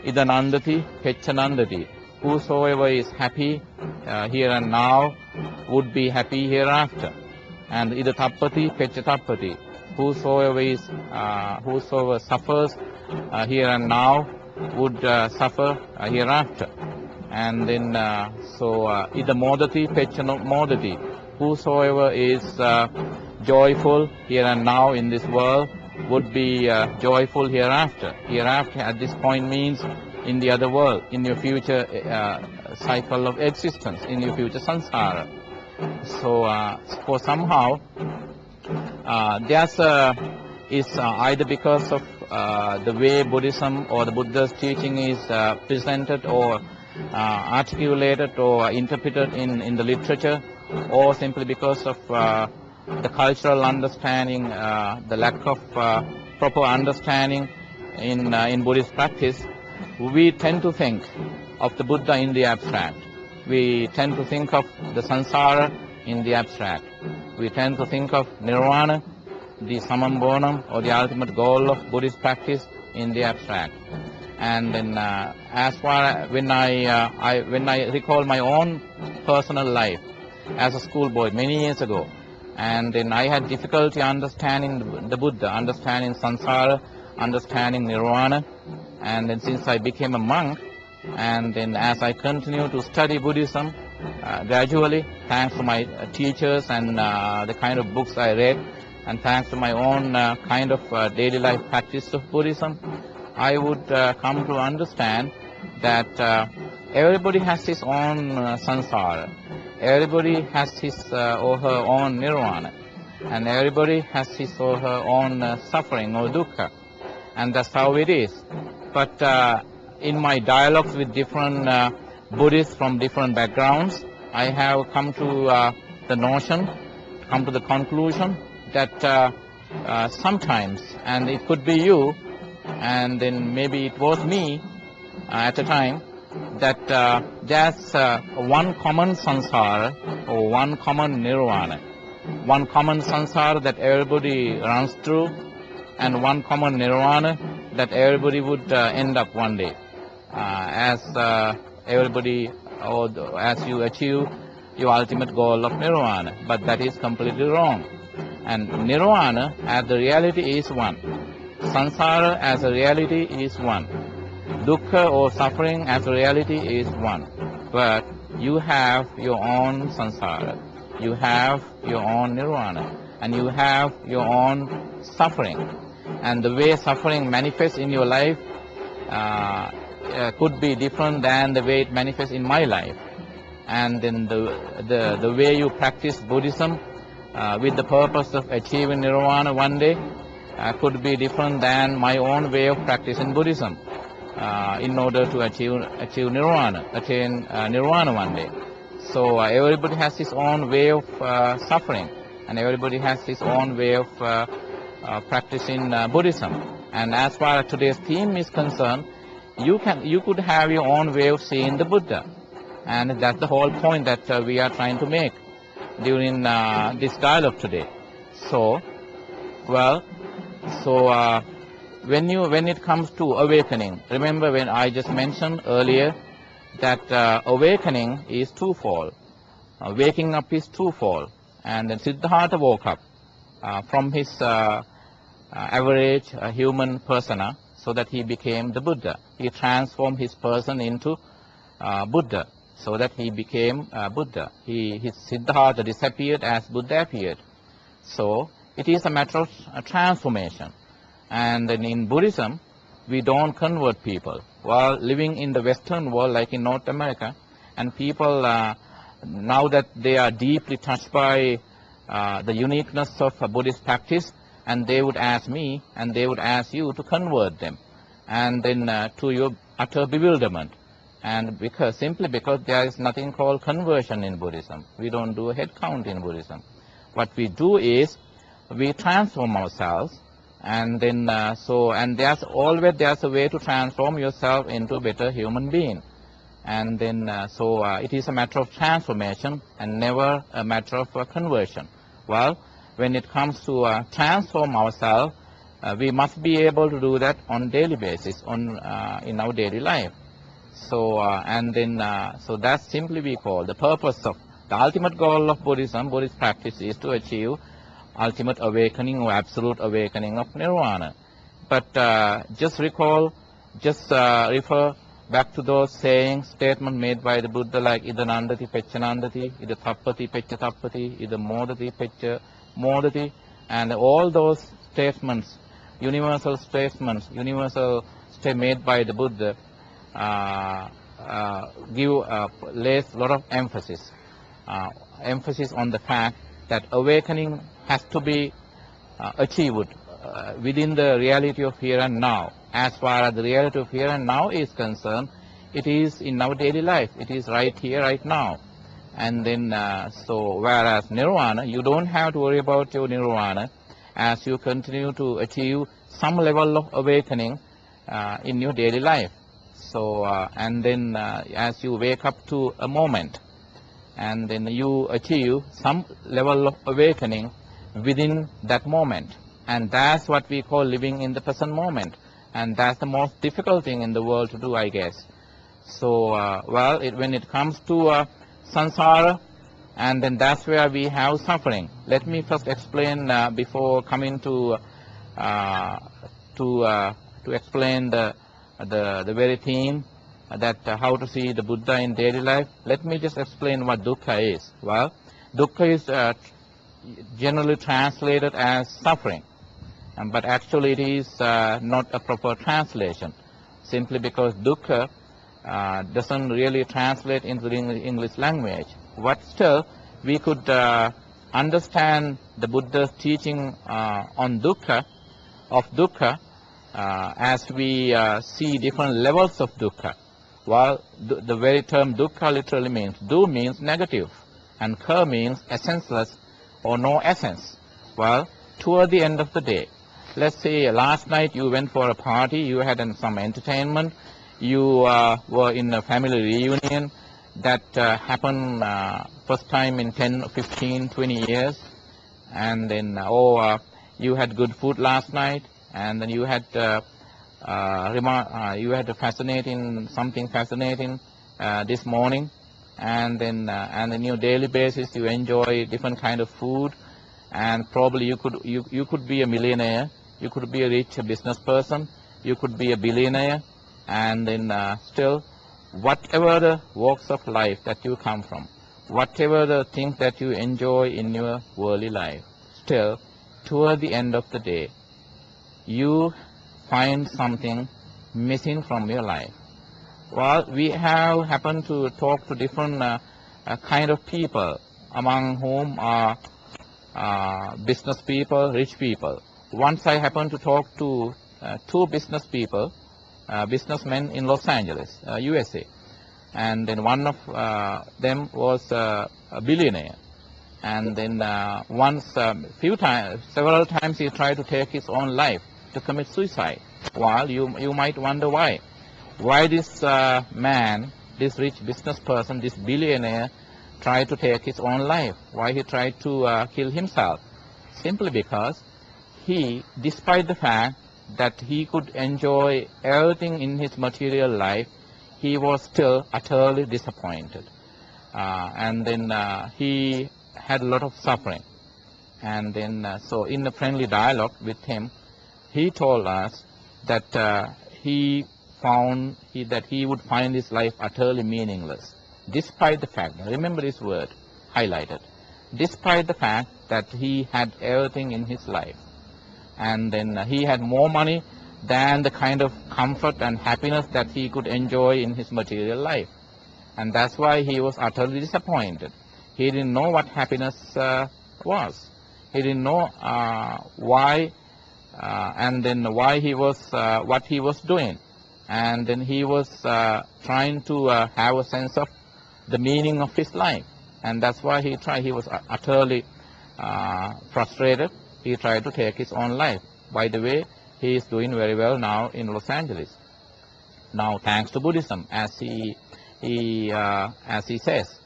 Idanandati, Pechanandati. Whosoever is happy here and now would be happy hereafter. And Idatappati, Pechatappati. Whosoever suffers here and now would suffer hereafter. And then Idamodati, Pechanodati. Whosoever is joyful here and now in this world would be joyful hereafter. Hereafter at this point means in the other world, in your future cycle of existence, in your future samsara. So for somehow is either because of the way Buddhism or the Buddha's teaching is presented or articulated or interpreted in the literature, or simply because of the cultural understanding, the lack of proper understanding in Buddhist practice, we tend to think of the Buddha in the abstract. We tend to think of the samsara in the abstract. We tend to think of nirvana, the summum bonum, or the ultimate goal of Buddhist practice in the abstract. And then as far when I recall my own personal life as a schoolboy many years ago, and then I had difficulty understanding the Buddha, understanding samsara, understanding nirvana. And then since I became a monk, and then as I continue to study Buddhism, gradually, thanks to my teachers and the kind of books I read, and thanks to my own kind of daily life practice of Buddhism, I would come to understand that everybody has his own samsara, everybody has his or her own nirvana, and everybody has his or her own suffering or dukkha, and that's how it is. But in my dialogues with different Buddhists from different backgrounds, I have come to the notion, come to the conclusion that sometimes, and it could be you, and then maybe it was me at a time, that there's one common samsara or one common nirvana, one common samsara that everybody runs through, and one common nirvana that everybody would end up one day, as everybody, or as you achieve your ultimate goal of nirvana. But that is completely wrong. And nirvana as the reality is one. Samsara as a reality is one. Dukkha or suffering as a reality is one. But you have your own samsara. You have your own nirvana. And you have your own suffering. And the way suffering manifests in your life could be different than the way it manifests in my life. And then the way you practice Buddhism with the purpose of achieving nirvana one day could be different than my own way of practicing Buddhism in order to attain nirvana one day. So everybody has his own way of suffering, and everybody has his own way of practicing Buddhism. And as far as today's theme is concerned, you could have your own way of seeing the Buddha, and that's the whole point that we are trying to make during this dialogue today. So when it comes to awakening, remember when I just mentioned earlier that awakening is twofold. Waking up is twofold. And then Siddhartha woke up from his average human persona, so that he became the Buddha. He transformed his person into Buddha, so that he became Buddha. His Siddhartha disappeared as Buddha appeared. So it is a matter of transformation. And then in Buddhism, we don't convert people. While living in the Western world, like in North America, and people, now that they are deeply touched by the uniqueness of Buddhist practice, and they would ask me, and they would ask you to convert them, and then to your utter bewilderment. And simply because there is nothing called conversion in Buddhism. We don't do a head count in Buddhism. What we do is we transform ourselves, and then and there's a way to transform yourself into a better human being. And then it is a matter of transformation and never a matter of conversion. Well, when it comes to transform ourselves, we must be able to do that on daily basis in our daily life. So so that's simply we call the purpose of the ultimate goal of Buddhism. Buddhist practice is to achieve ultimate awakening or absolute awakening of nirvana. But just refer back to those sayings, statements made by the Buddha like Ida Nandati Pecca Nandati, Ida Tappati Pecca Tappati, Ida Modati Pecca Modati, and all those statements, universal statements, made by the Buddha, lays a lot of emphasis on the fact that awakening has to be achieved within the reality of here and now. As far as the reality of here and now is concerned, it is in our daily life. It is right here, right now. And then, so whereas nirvana, you don't have to worry about your nirvana as you continue to achieve some level of awakening in your daily life. So, and then as you wake up to a moment, and then you achieve some level of awakening within that moment. And that's what we call living in the present moment. And that's the most difficult thing in the world to do, I guess. So, when it comes to samsara, and then that's where we have suffering. Let me first explain before coming to explain the very theme that how to see the Buddha in daily life. Let me just explain what dukkha is. Well, dukkha is generally translated as suffering, but actually it is not a proper translation, simply because dukkha doesn't really translate into the English language. But still, we could understand the Buddha's teaching on dukkha, as we see different levels of dukkha. Well, the very term dukkha literally means, du means negative, and kha means essenceless or no essence. Well, toward the end of the day, let's say last night you went for a party, you had some entertainment, you were in a family reunion that happened first time in 10, 15, 20 years, and then you had good food last night, and then you had something fascinating this morning, and then your daily basis you enjoy different kind of food, and probably you could be a millionaire, you could be a rich business person, you could be a billionaire, and then still, whatever the walks of life that you come from, whatever the things that you enjoy in your worldly life, still, toward the end of the day, you find something missing from your life. Well, we have happened to talk to different kind of people, among whom are business people, rich people. Once I happened to talk to two business people, businessmen in Los Angeles, USA, and then one of them was a billionaire, and then several times he tried to take his own life, to commit suicide. Well, you might wonder why this man, this rich business person, this billionaire, tried to take his own life, why he tried to kill himself. Simply because he, despite the fact that he could enjoy everything in his material life, he was still utterly disappointed. And then he had a lot of suffering. And then, so in a friendly dialogue with him, he told us that he would find his life utterly meaningless, despite the fact, remember this word, highlighted, despite the fact that he had everything in his life. And then he had more money than the kind of comfort and happiness that he could enjoy in his material life. And that's why he was utterly disappointed. He didn't know what happiness was. He didn't know why, and then why he was, what he was doing. And then he was trying to have a sense of the meaning of his life. And that's why he was utterly frustrated. He tried to take his own life. By the way, he is doing very well now in Los Angeles. Now, thanks to Buddhism, as he says.